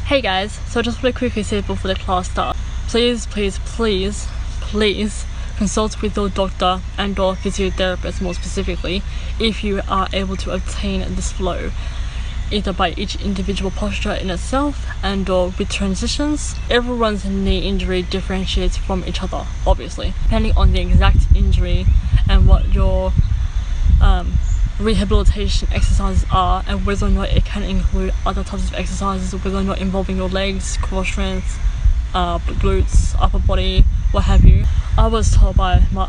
Hey guys, so just want to quickly say before the class starts, please consult with your doctor and or physiotherapist more specifically if you are able to obtain this flow, either by each individual posture in itself and or with transitions. Everyone's knee injury differentiates from each other, obviously, depending on the exact injury and what your rehabilitation exercises are, and whether or not it can include other types of exercises, whether or not involving your legs, core strength, glutes, upper body, what have you. I was told by my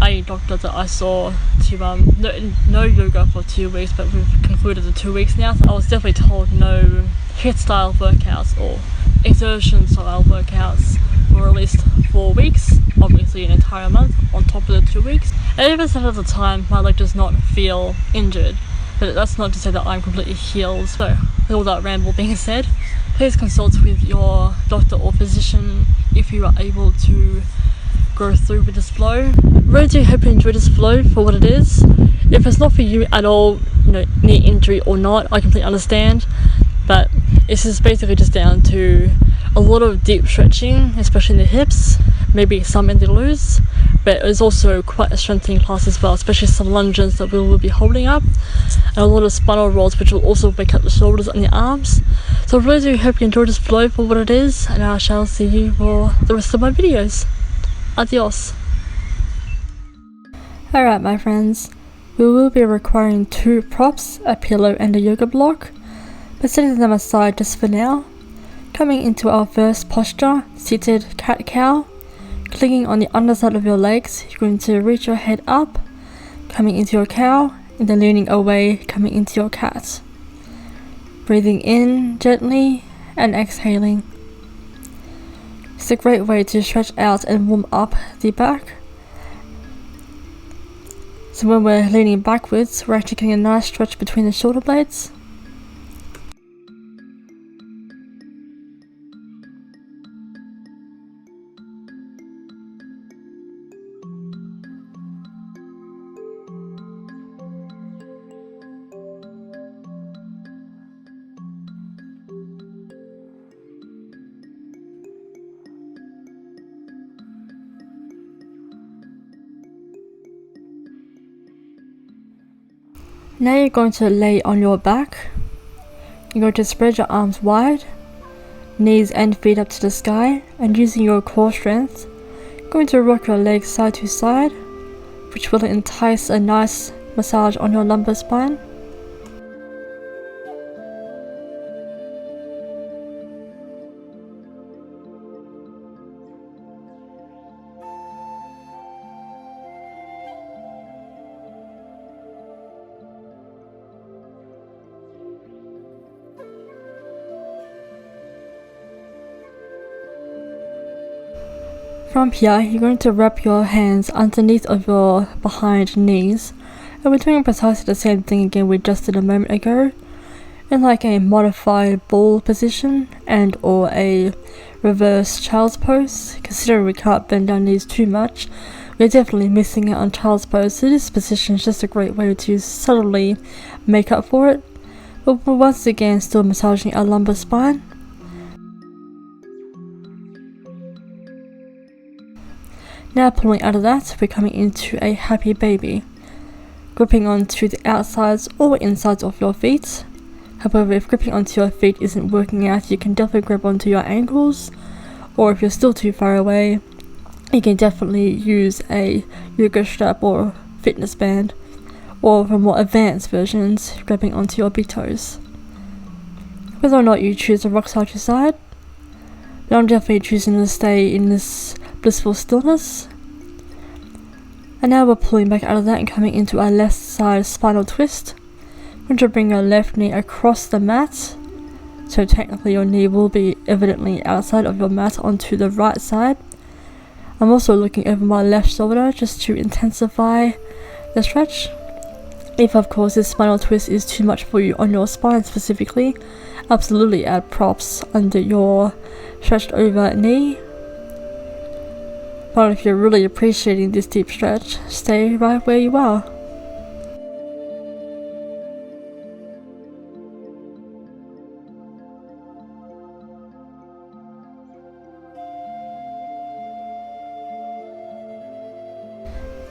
a doctor that I saw to no yoga for 2 weeks, but we've concluded the 2 weeks now, so I was definitely told no HIIT style workouts or exertion style workouts for at least 4 weeks, obviously an entire month on top of the 2 weeks. And even at the time, my leg does not feel injured, but that's not to say that I'm completely healed. So with all that ramble being said, please consult with your doctor or physician if you are able to go through with this flow. Really do hope you enjoy this flow for what it is. If it's not for you at all, knee injury or not, I completely understand, but this is basically just down to a lot of deep stretching, especially in the hips, maybe some in the glutes, but it's also quite a strengthening class as well, especially some lunges that we will be holding up, and a lot of spinal rolls which will also wake up the shoulders and the arms. So I really do hope you enjoy this flow for what it is, and I shall see you for the rest of my videos. Adios. Alright my friends, we will be requiring 2 props, a pillow and a yoga block, but setting them aside just for now. Coming into our first posture, seated cat-cow. Clicking on the underside of your legs, you're going to reach your head up, coming into your cow, and then leaning away, coming into your cat. Breathing in gently and exhaling. It's a great way to stretch out and warm up the back. So when we're leaning backwards, we're actually getting a nice stretch between the shoulder blades. Now you're going to lay on your back. You're going to spread your arms wide, knees and feet up to the sky, and using your core strength, you're going to rock your legs side to side, which will entice a nice massage on your lumbar spine. From here, you're going to wrap your hands underneath of your behind knees, and we're doing precisely the same thing again we just did a moment ago, in like a modified ball position and or a reverse child's pose. Considering we can't bend our knees too much, we're definitely missing out on child's pose, so this position is just a great way to subtly make up for it, but we're once again still massaging our lumbar spine. Now pulling out of that, we're coming into a happy baby, gripping onto the outsides or insides of your feet. However, if gripping onto your feet isn't working out, you can definitely grip onto your ankles, or if you're still too far away, you can definitely use a yoga strap or fitness band, or for more advanced versions, grabbing onto your big toes. Whether or not you choose to rock side to side, but I'm definitely choosing to stay in this blissful stillness. And now we're pulling back out of that and coming into our left side spinal twist. I'm going to bring your left knee across the mat, so technically your knee will be evidently outside of your mat onto the right side. I'm also looking over my left shoulder just to intensify the stretch. If of course this spinal twist is too much for you on your spine specifically, absolutely add props under your stretched over knee. But if you're really appreciating this deep stretch, stay right where you are.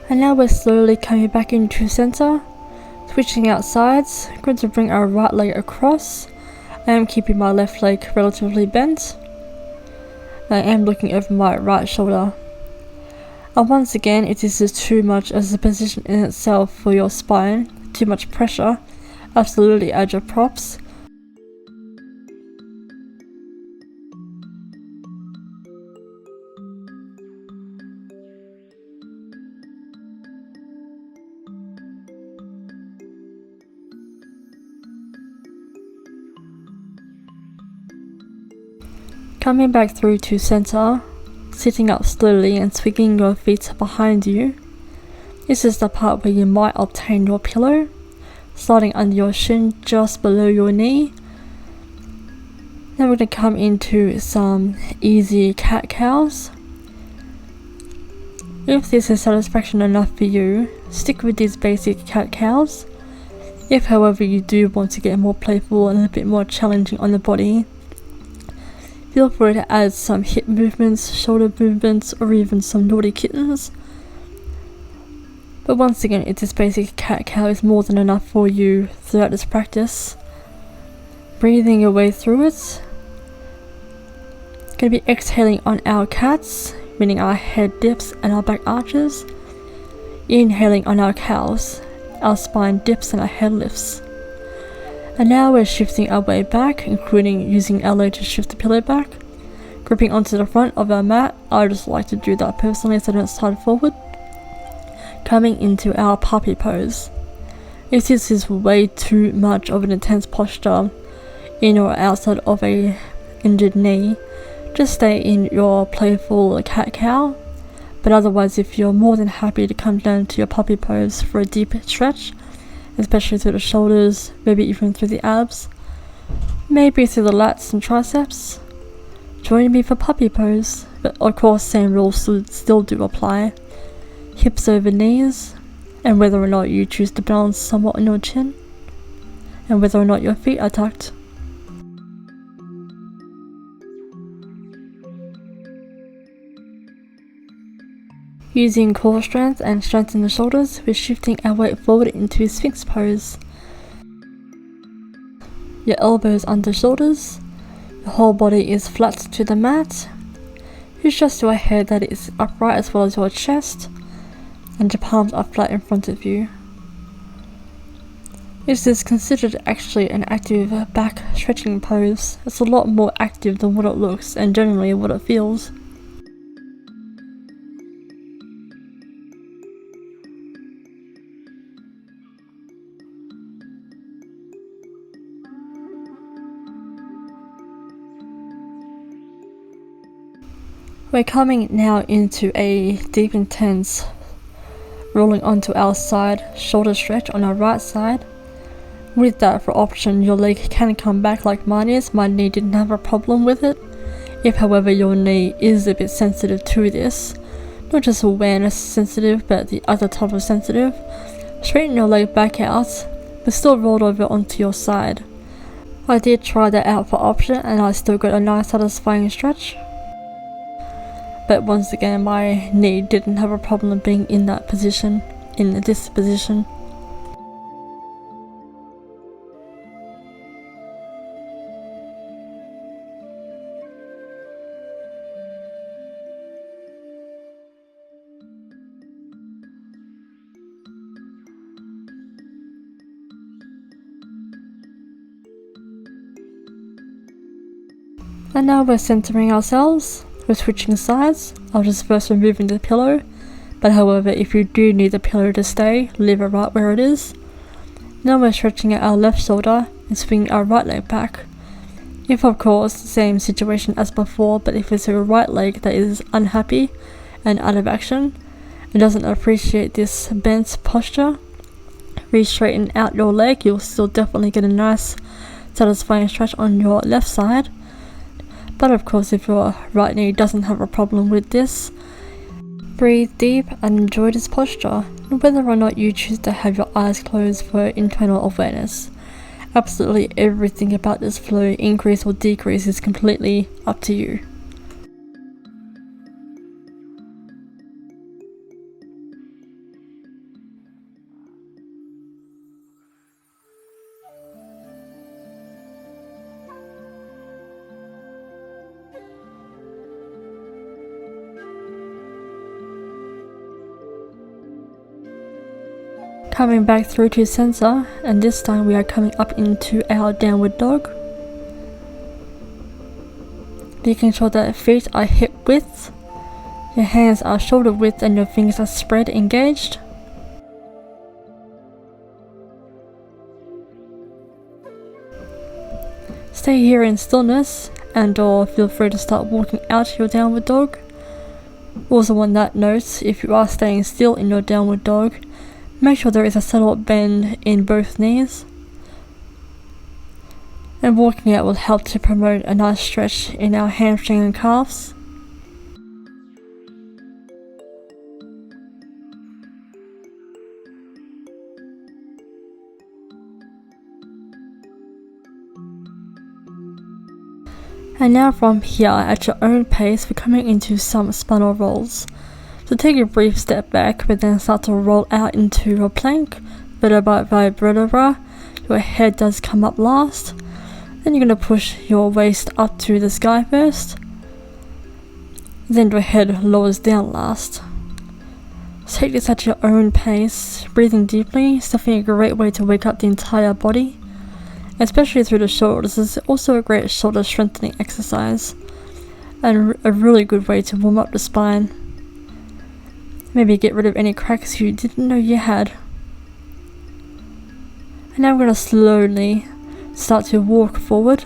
And now we're slowly coming back into center, switching out sides. I'm going to bring our right leg across. I am keeping my left leg relatively bent. I am looking over my right shoulder. And once again, it is just too much as a position in itself for your spine, too much pressure. Absolutely add your props. Coming back through to center, sitting up slowly and swinging your feet behind you. This is the part where you might obtain your pillow, sliding under your shin just below your knee. Then we're going to come into some easy cat-cows. If this is satisfaction enough for you, stick with these basic cat-cows. If however you do want to get more playful and a bit more challenging on the body, feel free to add some hip movements, shoulder movements, or even some naughty kittens. But once again, this basic cat-cow is more than enough for you throughout this practice. Breathing your way through it. Going to be exhaling on our cats, meaning our head dips and our back arches. Inhaling on our cows, our spine dips and our head lifts. And now we're shifting our way back, including using our leg to shift the pillow back. Gripping onto the front of our mat. I just like to do that personally so I don't slide forward. Coming into our puppy pose. If this is way too much of an intense posture in or outside of a injured knee, just stay in your playful cat-cow. But otherwise, if you're more than happy to come down to your puppy pose for a deep stretch, especially through the shoulders, maybe even through the abs, maybe through the lats and triceps, join me for puppy pose. But of course, same rules still do apply. Hips over knees, and whether or not you choose to balance somewhat on your chin, and whether or not your feet are tucked. Using core strength and strength in the shoulders, we're shifting our weight forward into Sphinx pose. Your elbows under shoulders, your whole body is flat to the mat. You adjust your head that is upright as well as your chest, and your palms are flat in front of you. This is considered actually an active back stretching pose. It's a lot more active than what it looks and generally what it feels. We're coming now into a deep intense rolling onto our side shoulder stretch on our right side. With that, for option, your leg can come back like mine is. My knee didn't have a problem with it. If however your knee is a bit sensitive to this, not just awareness sensitive but the other type of sensitive, straighten your leg back out but still roll over onto your side. I did try that out for option and I still got a nice satisfying stretch. But once again, my knee didn't have a problem being in that position, in this position. And now we're centering ourselves. We're switching sides. I'll just first removing the pillow, but however if you do need the pillow to stay, leave it right where it is. Now we're stretching out our left shoulder and swinging our right leg back. If of course, same situation as before, but if it's your right leg that is unhappy and out of action and doesn't appreciate this bent posture, re-straighten out your leg. You'll still definitely get a nice satisfying stretch on your left side. But of course, if your right knee doesn't have a problem with this, breathe deep and enjoy this posture, whether or not you choose to have your eyes closed for internal awareness. Absolutely everything about this flow, increase or decrease, is completely up to you. Coming back through to center, and this time we are coming up into our downward dog. Making sure that feet are hip width, your hands are shoulder width, and your fingers are spread engaged. Stay here in stillness, and or feel free to start walking out your downward dog. Also on that note, if you are staying still in your downward dog, make sure there is a subtle bend in both knees. And walking out will help to promote a nice stretch in our hamstring and calves. And now from here, at your own pace, we're coming into some spinal rolls. So take a brief step back, but then start to roll out into a plank, vertebra by vertebra. Your head does come up last. Then you're going to push your waist up to the sky first. Then your head lowers down last. So take this at your own pace, breathing deeply. It's definitely a great way to wake up the entire body, especially through the shoulders. This is also a great shoulder strengthening exercise and a really good way to warm up the spine. Maybe get rid of any cracks you didn't know you had. And now I'm going to slowly start to walk forward.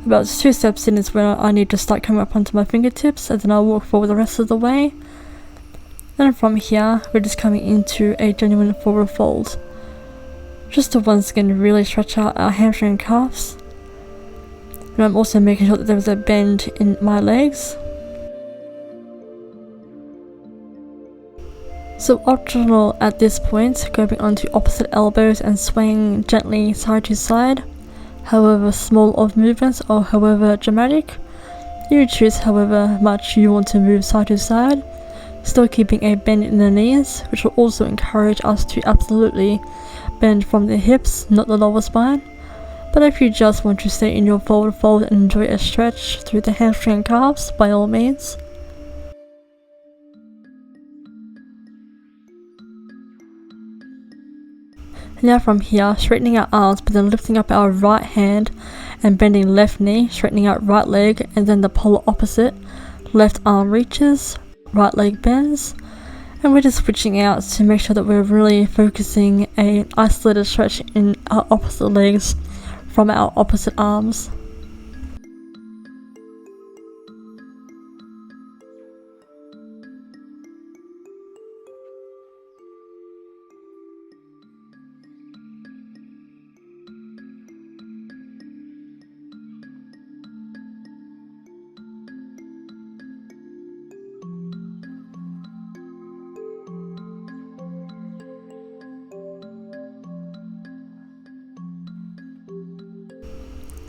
About 2 steps in is when I need to start coming up onto my fingertips, and then I'll walk forward the rest of the way. Then from here, we're just coming into a genuine forward fold, just to once again really stretch out our hamstring and calves. And I'm also making sure that there is a bend in my legs. So optional at this point, going onto opposite elbows and swaying gently side to side, however small of movements or however dramatic. You choose however much you want to move side to side, still keeping a bend in the knees, which will also encourage us to absolutely bend from the hips, not the lower spine. But if you just want to stay in your forward fold and enjoy a stretch through the hamstring and calves, by all means. Now from here, straightening our arms, but then lifting up our right hand and bending left knee, straightening out right leg, and then the polar opposite. Left arm reaches, right leg bends, and we're just switching out to make sure that we're really focusing an isolated stretch in our opposite legs from our opposite arms.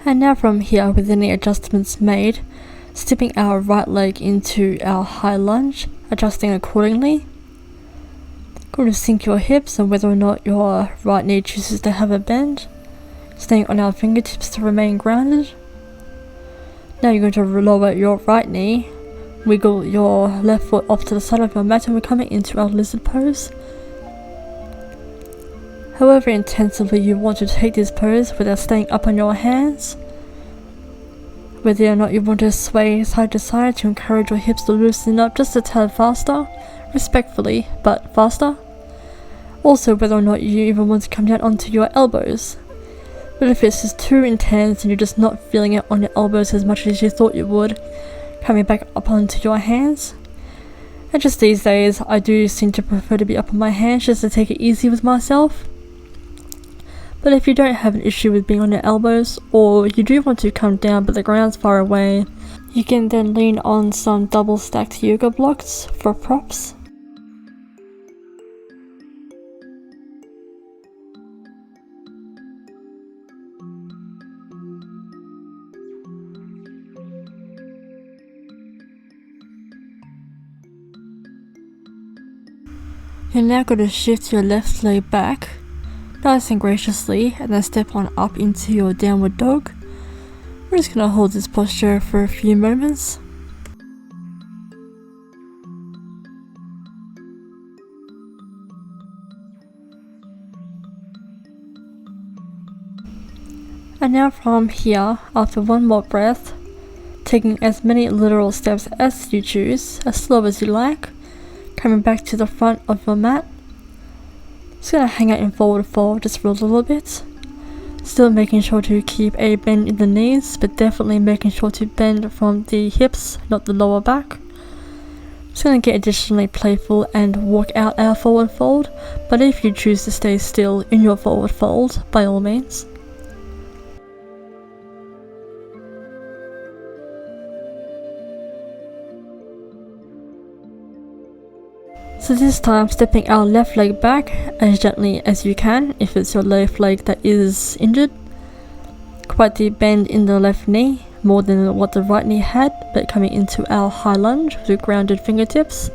And now from here, with any adjustments made, stepping our right leg into our high lunge, adjusting accordingly. Going to sink your hips and whether or not your right knee chooses to have a bend, staying on our fingertips to remain grounded. Now you're going to lower your right knee, wiggle your left foot off to the side of your mat, and we're coming into our lizard pose. However intensively you want to take this pose without staying up on your hands. Whether or not you want to sway side to side to encourage your hips to loosen up just a tad faster, respectfully, but faster. Also whether or not you even want to come down onto your elbows. But if it's just too intense and you're just not feeling it on your elbows as much as you thought you would, coming back up onto your hands. And just these days, I do seem to prefer to be up on my hands just to take it easy with myself. But if you don't have an issue with being on your elbows, or you do want to come down but the ground's far away, you can then lean on some double stacked yoga blocks for props. You're now going to shift your left leg back, nice and graciously, and then step on up into your downward dog. We're just going to hold this posture for a few moments. And now from here, after one more breath, taking as many literal steps as you choose, as slow as you like, coming back to the front of your mat. Just gonna hang out in forward fold just for a little bit. Still making sure to keep a bend in the knees, but definitely making sure to bend from the hips, not the lower back. Just gonna get additionally playful and walk out our forward fold, but if you choose to stay still in your forward fold, by all means. So this time, stepping our left leg back as gently as you can if it's your left leg that is injured. Quite the bend in the left knee, more than what the right knee had, but coming into our high lunge with grounded fingertips.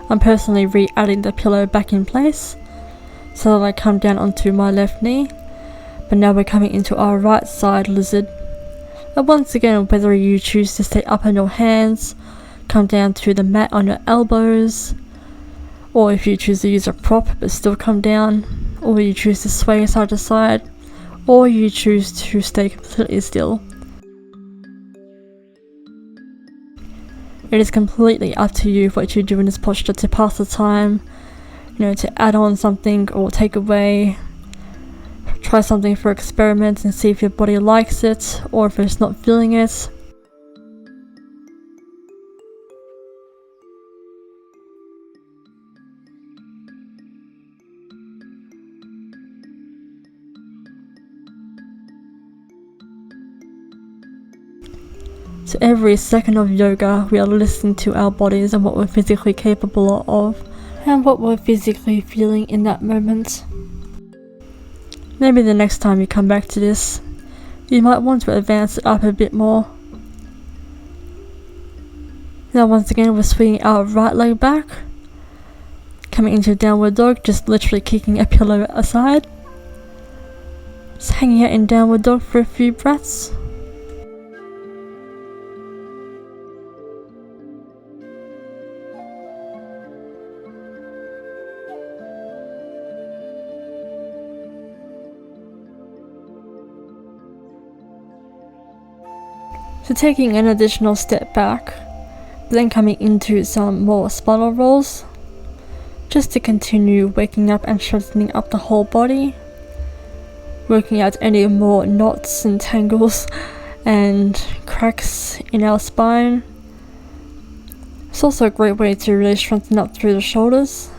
I'm personally re-adding the pillow back in place so that I come down onto my left knee, but now we're coming into our right side lizard. And once again, whether you choose to stay up on your hands, come down to the mat on your elbows, or if you choose to use a prop but still come down, or you choose to sway side to side, or you choose to stay completely still. It is completely up to you what you do in this posture to pass the time, to add on something or take away. Try something for experiments and see if your body likes it or if it's not feeling it. So every second of yoga, we are listening to our bodies and what we're physically capable of, and what we're physically feeling in that moment. Maybe the next time you come back to this, you might want to advance it up a bit more. Now once again, we're swinging our right leg back, coming into downward dog, just literally kicking a pillow aside. Just hanging out in downward dog for a few breaths. So taking an additional step back, then coming into some more spinal rolls, just to continue waking up and strengthening up the whole body, working out any more knots and tangles and cracks in our spine. It's also a great way to really strengthen up through the shoulders,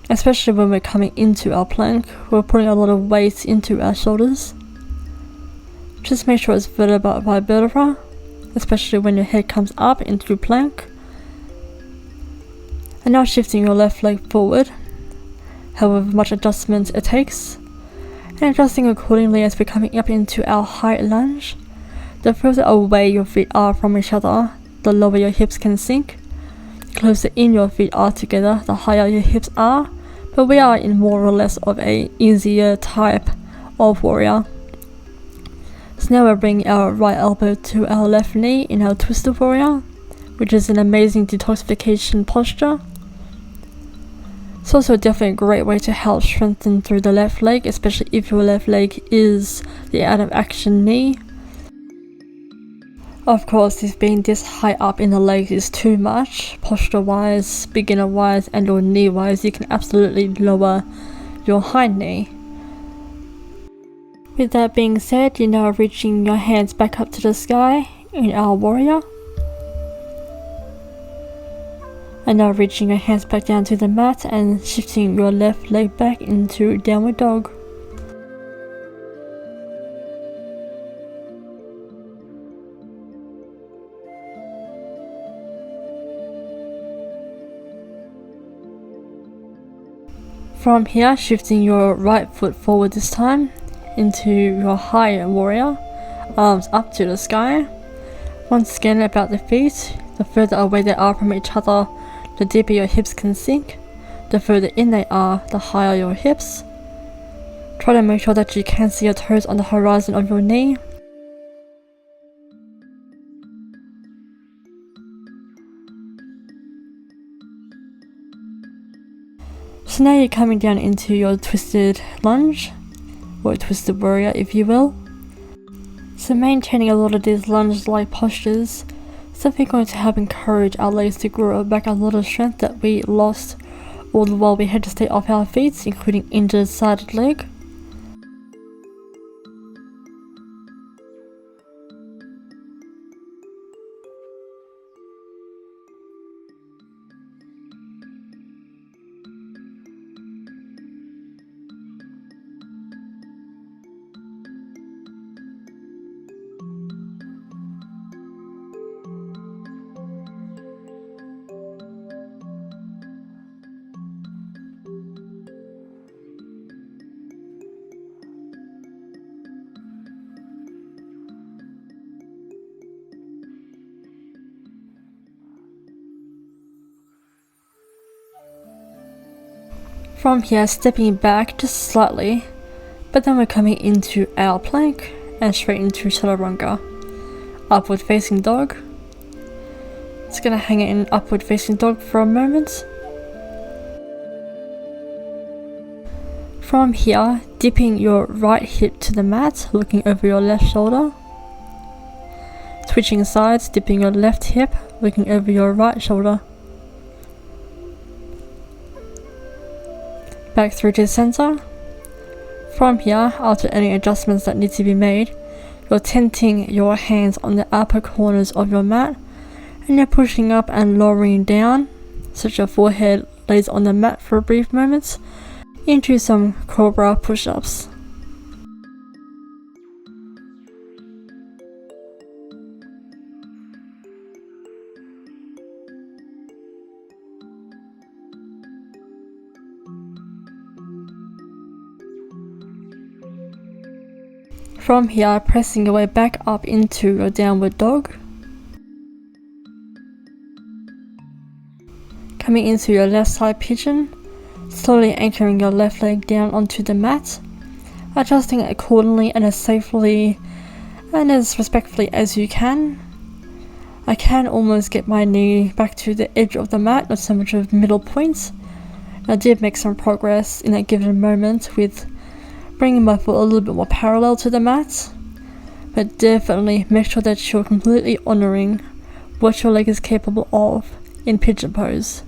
especially when we're coming into our plank. We're putting a lot of weight into our shoulders. Just make sure it's vertebra by vertebra, especially when your head comes up into plank. And now shifting your left leg forward, however much adjustment it takes, and adjusting accordingly as we're coming up into our high lunge. The further away your feet are from each other, the lower your hips can sink. The closer in your feet are together, the higher your hips are, but we are in more or less of a easier type of warrior. So now we're bringing our right elbow to our left knee in our twisted warrior, which is an amazing detoxification posture. It's also definitely a great way to help strengthen through the left leg, especially if your left leg is the out of action knee. Of course, if being this high up in the legs is too much, posture wise, beginner wise and or knee wise, you can absolutely lower your hind knee. With that being said, you're now reaching your hands back up to the sky in our warrior. And now reaching your hands back down to the mat and shifting your left leg back into downward dog. From here, shifting your right foot forward this time into your high warrior, arms up to the sky. Once again about the feet, the further away they are from each other, the deeper your hips can sink. The further in they are, the higher your hips. Try to make sure that you can see your toes on the horizon of your knee. So now you're coming down into your twisted lunge, or twisted warrior if you will. So maintaining a lot of these lunge-like postures is definitely going to help encourage our legs to grow back a lot of strength that we lost all the while we had to stay off our feet, including injured sided leg. From here, stepping back just slightly, but then we're coming into our plank and straight into chaturanga. Upward facing dog. Just gonna hang it in upward facing dog for a moment. From here, dipping your right hip to the mat, looking over your left shoulder. Switching sides, dipping your left hip, looking over your right shoulder. Back through to center. From here, after any adjustments that need to be made, you're tenting your hands on the upper corners of your mat, and you're pushing up and lowering down, so that your forehead lays on the mat for a brief moment, into some cobra push-ups. From here, pressing your way back up into your downward dog. Coming into your left side pigeon, slowly anchoring your left leg down onto the mat, adjusting it accordingly and as safely and as respectfully as you can. I can almost get my knee back to the edge of the mat, not so much of middle point. I did make some progress in that given moment with bringing my foot a little bit more parallel to the mat, but definitely make sure that you're completely honouring what your leg is capable of in pigeon pose.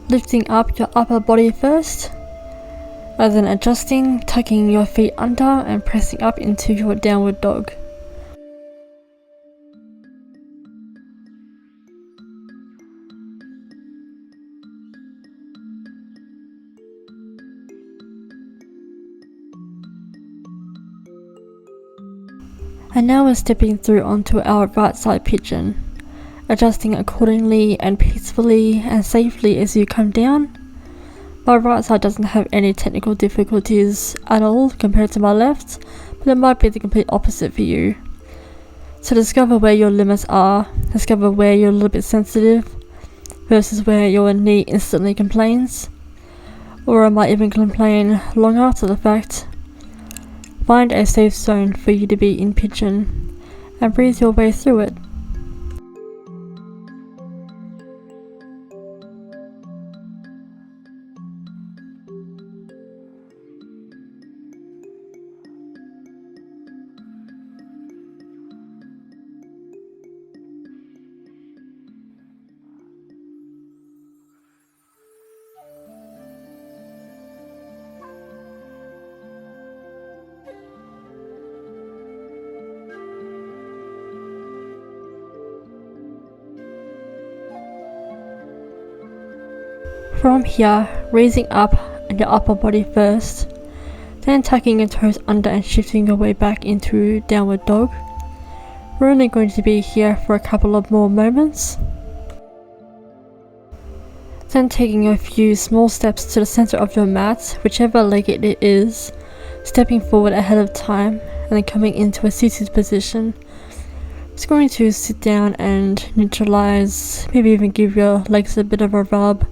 Lifting up your upper body first, and then adjusting, tucking your feet under and pressing up into your downward dog. And now we're stepping through onto our right side pigeon, adjusting accordingly and peacefully and safely as you come down. My right side doesn't have any technical difficulties at all compared to my left, but it might be the complete opposite for you. So discover where your limits are, discover where you're a little bit sensitive versus where your knee instantly complains, or it might even complain long after the fact. Find a safe zone for you to be in pigeon and breathe your way through it. From here, raising up and your upper body first, then tucking your toes under and shifting your way back into downward dog. We're only going to be here for a couple of more moments. Then taking a few small steps to the center of your mat, whichever leg it is, stepping forward ahead of time and then coming into a seated position. Just going to sit down and neutralize, maybe even give your legs a bit of a rub.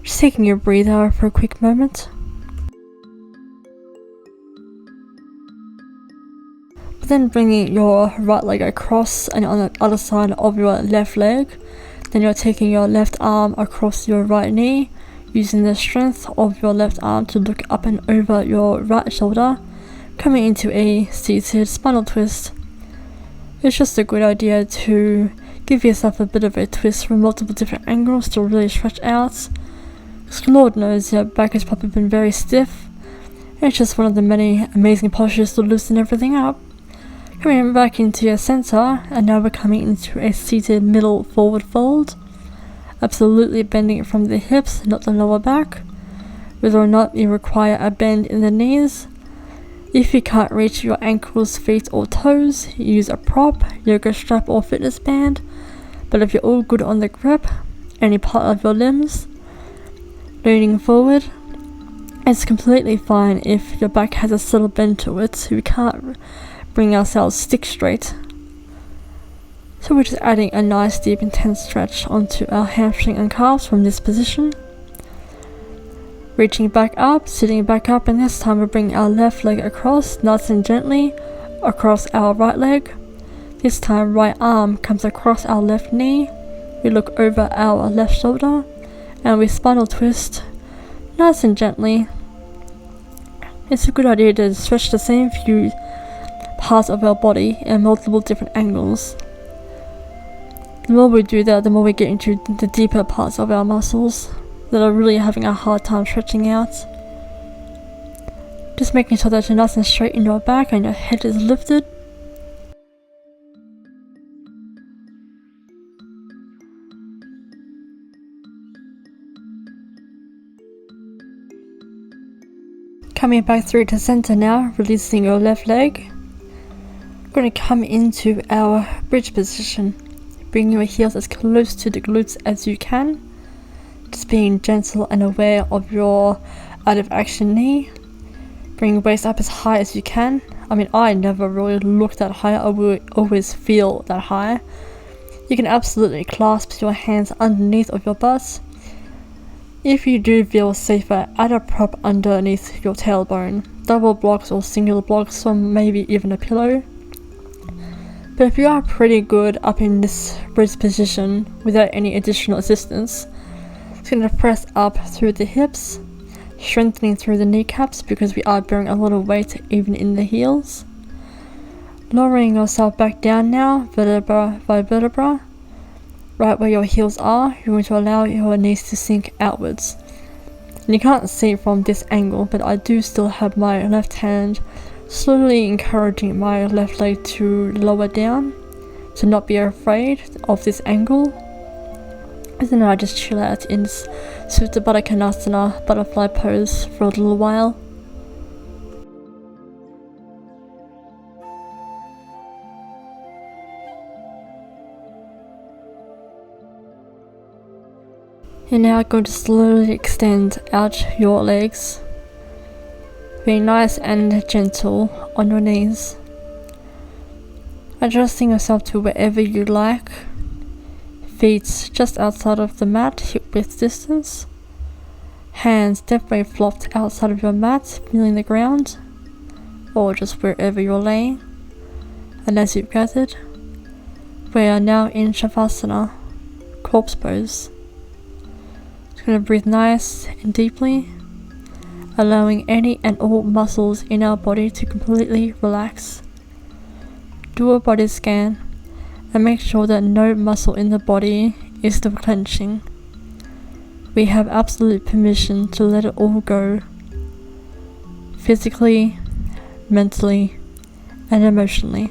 Just taking a breather for a quick moment. Then bringing your right leg across and on the other side of your left leg. Then you're taking your left arm across your right knee, using the strength of your left arm to look up and over your right shoulder, coming into a seated spinal twist. It's just a good idea to give yourself a bit of a twist from multiple different angles to really stretch out. Because Lord knows your back has probably been very stiff. It's just one of the many amazing postures to loosen everything up. Coming back into your center, and now we're coming into a seated middle forward fold. Absolutely bending from the hips, not the lower back. Whether or not you require a bend in the knees. If you can't reach your ankles, feet or toes, use a prop, yoga strap or fitness band. But if you're all good on the grip, any part of your limbs, leaning forward, it's completely fine if your back has a subtle bend to it, so we can't bring ourselves stick straight. So we're just adding a nice deep intense stretch onto our hamstring and calves from this position. Reaching back up, sitting back up, and this time we bring our left leg across, nice and gently, across our right leg. This time right arm comes across our left knee, we look over our left shoulder, and we spinal twist, nice and gently. It's a good idea to stretch the same few parts of our body in multiple different angles. The more we do that, the more we get into the deeper parts of our muscles that are really having a hard time stretching out. Just making sure that you're nice and straight in your back and your head is lifted. Coming back through to center now, releasing your left leg. We're going to come into our bridge position. Bring your heels as close to the glutes as you can. Just being gentle and aware of your out of action knee. Bring your waist up as high as you can. I mean, I never really look that high, I will always feel that high. You can absolutely clasp your hands underneath of your butt. If you do feel safer, add a prop underneath your tailbone. Double blocks or single blocks, or maybe even a pillow. But if you are pretty good up in this bridge position without any additional assistance, it's going to press up through the hips, strengthening through the kneecaps because we are bearing a lot of weight even in the heels. Lowering yourself back down now, vertebra by vertebra. Right where your heels are, you're going to allow your knees to sink outwards. And you can't see from this angle, but I do still have my left hand slowly encouraging my left leg to lower down, to not be afraid of this angle. And then I just chill out in Supta Baddha Konasana butterfly pose for a little while. You're now going to slowly extend out your legs, being nice and gentle on your knees, adjusting yourself to wherever you like, feet just outside of the mat, hip width distance, hands definitely flopped outside of your mat, feeling the ground, or just wherever you're laying. And as you've gathered, we are now in Shavasana, corpse pose. Just going to breathe nice and deeply, allowing any and all muscles in our body to completely relax. Do a body scan and make sure that no muscle in the body is still clenching. We have absolute permission to let it all go, physically, mentally, and emotionally.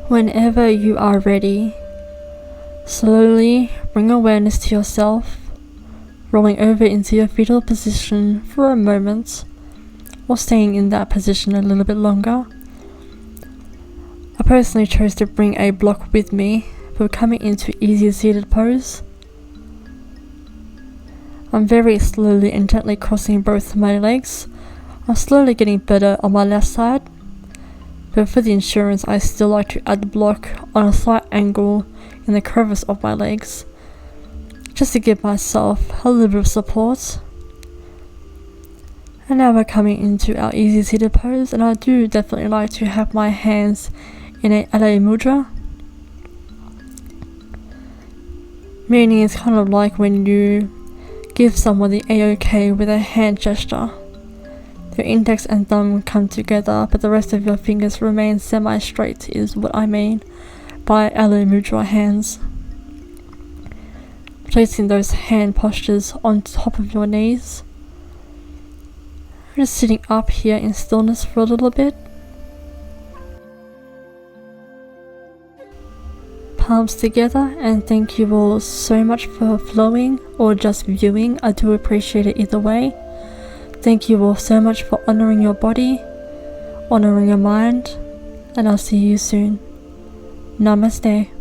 Whenever you are ready, slowly bring awareness to yourself, rolling over into your fetal position for a moment, or staying in that position a little bit longer. I personally chose to bring a block with me for coming into easier seated pose. I'm very slowly and gently crossing both my legs. I'm slowly getting better on my left side, but for the insurance I still like to add the block on a slight angle in the crevice of my legs, just to give myself a little bit of support. And now we're coming into our easy seated pose, and I do definitely like to have my hands in a LA mudra, meaning it's kind of like when you give someone the A-OK with a hand gesture. Your index and thumb come together, but the rest of your fingers remain semi-straight is what I mean by LA mudra hands. Placing those hand postures on top of your knees. Just sitting up here in stillness for a little bit. Palms together, and thank you all so much for flowing or just viewing. I do appreciate it either way. Thank you all so much for honoring your body, honoring your mind, and I'll see you soon. Namaste.